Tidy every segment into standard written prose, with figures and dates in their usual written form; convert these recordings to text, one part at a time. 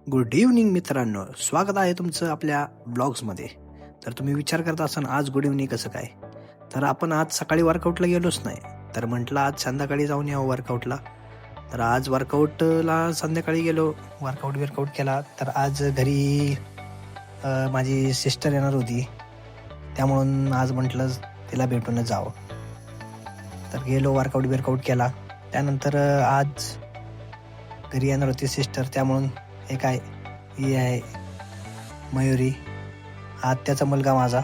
Good evening मित्रांनो, स्वागत आहे तुमचं आपल्या ब्लॉग्समध्ये. तर तुम्ही विचार करत असाल आज गुड इव्हनिंग कसं काय. तर आपण आज सकाळी वर्कआउटला गेलोच नाही, तर म्हटलं आज संध्याकाळी जाऊन यावं वर्कआउटला. तर आज वर्कआउटला संध्याकाळी गेलो, वर्कआउट केला. तर आज घरी माझी सिस्टर येणार होती, त्यामुळं आज म्हटलं तिला भेटूनच जावं. तर गेलो, वर्कआउट केला. त्यानंतर आज घरी येणार होती सिस्टर, त्यामुळं हे काय ही आहे मयुरी, आत्याचा मुलगा माझा,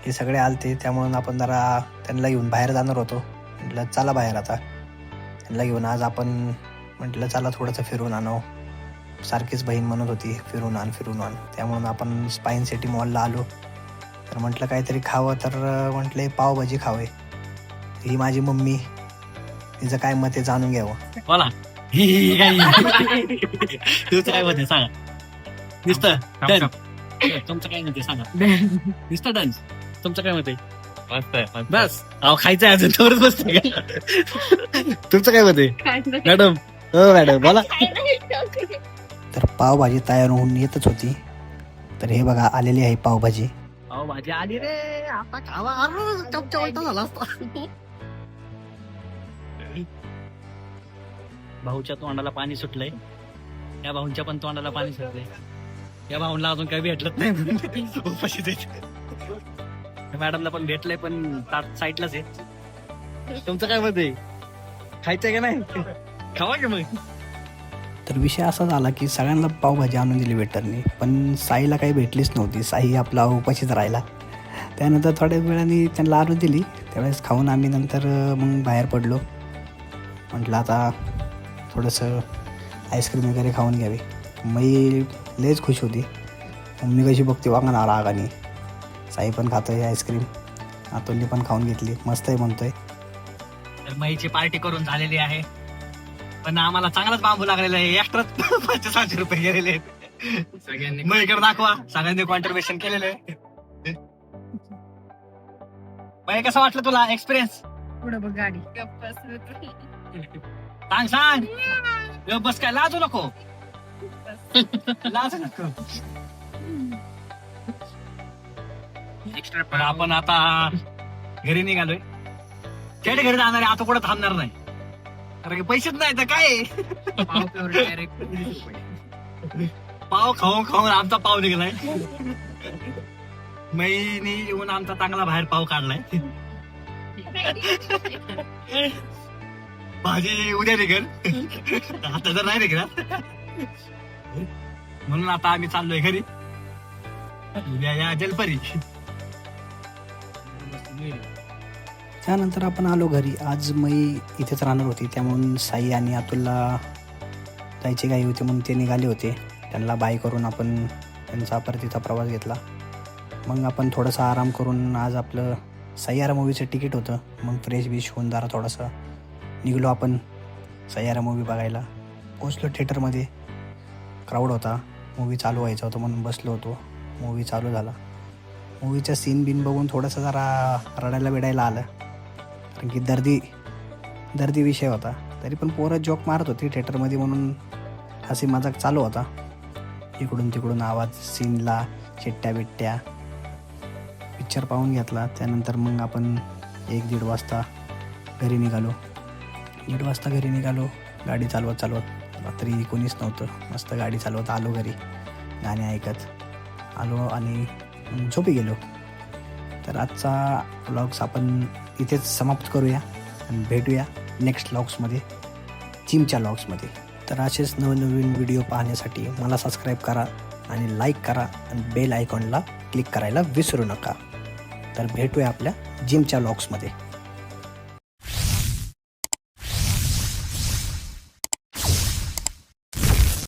हे सगळे आलते. त्यामुळं आपण जरा त्यांना घेऊन बाहेर जाणार होतो. म्हटलं चला बाहेर आता त्यांना घेऊन. आज आपण म्हटलं चला थोडंसं फिरून आणावं. सारखीच बहीण म्हणत होती फिरून आण. त्यामुळं आपण स्पाईन सिटी मॉलला आलो. तर म्हटलं काहीतरी खावं, तर म्हटलं पावभाजी खावे. ही माझी मम्मी, तिचं काय मत आहे जाणून घ्यावं. बोला. तुमचं काय म्हणते सांगा. नुसतं तुमचं काय म्हणते सांगा. नुसतं डान्स तुमचं काय म्हणते. बस अहो खायचं अजून थोडंच बसते का. तुमचं काय म्हणते मॅडम. हो मॅडम बोला. तर पावभाजी तयार होऊन येतच होती. तर हे बघा आलेली आहे पावभाजी. भाजी आली रे, आता खावा. चमचा उलटा झाला असता. भाऊच्या तोंडाला पाणी सुटलंय, या भाऊंच्या पण तोंडाला पाणी सुटलंय. या भाऊंना अजून काही भेटलंच नाही, उपाशी द्यायचं. मॅडमला पण भेटलंय, पण साईडलाच आहे. तुमचं काय म्हणते, खायचंय का नाही, खावा की मग. तर विषय असा झाला की सगळ्यांना पावभाजी आणून दिली वेटरनी, पण साईला काही भेटलीच नव्हती. साई आपला उपाशीच राहिला. त्यानंतर थोड्या वेळाने त्यांना आणून दिली. त्यावेळेस खाऊन आम्ही नंतर मग बाहेर पडलो. म्हटलं आता थोडंसं आईस्क्रीम वगैरे खाऊन घ्यावी. मी लयच खुश होती. मम्मी कशी बघते वागणार रागाने. साई पण खातोय आईस्क्रीम, अतुलने पण खाऊन घेतली. मस्त आहे म्हणतोय. तर मईची पार्टी करून झालेली आहे, पण आम्हाला चांगलाच बांबू लागलेला आहे. एक्स्ट्रा 500 रुपये गेलेले आहेत. सगळ्यांनी मईकडे दाखवा, सगळ्यांनी कॉन्ट्रीब्युशन केलेलं आहे. मई कसं वाटलं तुला एक्सपिरियन्स. पुढे बघ गाडी. सांग बस काय लाजू नको. लाजू नको. पण आपण आता घरी निघालोय. थेट घरी जाणार आहे, आता कुठं थांबणार नाही, कारण की पैसेच नाही तर काय. पाव खाऊन आमचा पाव निघालाय. मैनी येऊन आमचा चांगला बाहेर पाव काढलाय. भाजी उद्या निघेल, आता तर नाही निघणार. म्हणून आता आम्ही चाललोय घरी. उद्या या जलपरी. त्यानंतर आपण आलो घरी. आज मई इथेच राहणार होती, त्यामुळं साई आणि अतुलला जायची घाई होती म्हणून ते निघाले होते. त्यांना बाय करून आपण त्यांचा परतीचा प्रवास घेतला. मग आपण थोडासा आराम करून आज आपलं सय्यारा मूवीचं तिकीट होतं. मग फ्रेश बिश होऊन जरा थोडंसं निघलो आपण सय्यारा मूवी बघायला. पोचलो थिएटरमध्ये. क्राऊड होता, मूवी चालू व्हायचा होता म्हणून बसलो होतो. मूवी चालू झाला. मूवीचा सीन बिन बघून थोडंसं जरा रडायला बिडायला आलं, कारण की दर्दी विषय होता. तरी पण पोरं जोक मारत होती थिएटरमध्ये, म्हणून हसी मजाक चालू होता. इकडून तिकडून आवाज, सीनला चिट्ट्या बिट्ट्या. पिक्चर पाहून घेतला. त्यानंतर मग आपण 1-1:30 वाजता घरी निघालो. 1:30 वाजता घरी निघालो. गाडी चालवत रात्री कोणीच नव्हतं. मस्त गाडी चालवत आलो घरी, गाणे ऐकत आलो आणि झोपी गेलो. तर आजचा व्लॉग्स आपण इथेच समाप्त करूया आणि भेटूया नेक्स्ट व्लॉग्समध्ये, जिमच्या व्लॉग्समध्ये. तर असेच नवनवीन व्हिडिओ पाहण्यासाठी मला सबस्क्राईब करा आणि लाईक करा आणि बेल आयकॉनला क्लिक करायला विसरू नका. तर भेटूया आपल्या जिमच्या व्लॉग्समध्ये.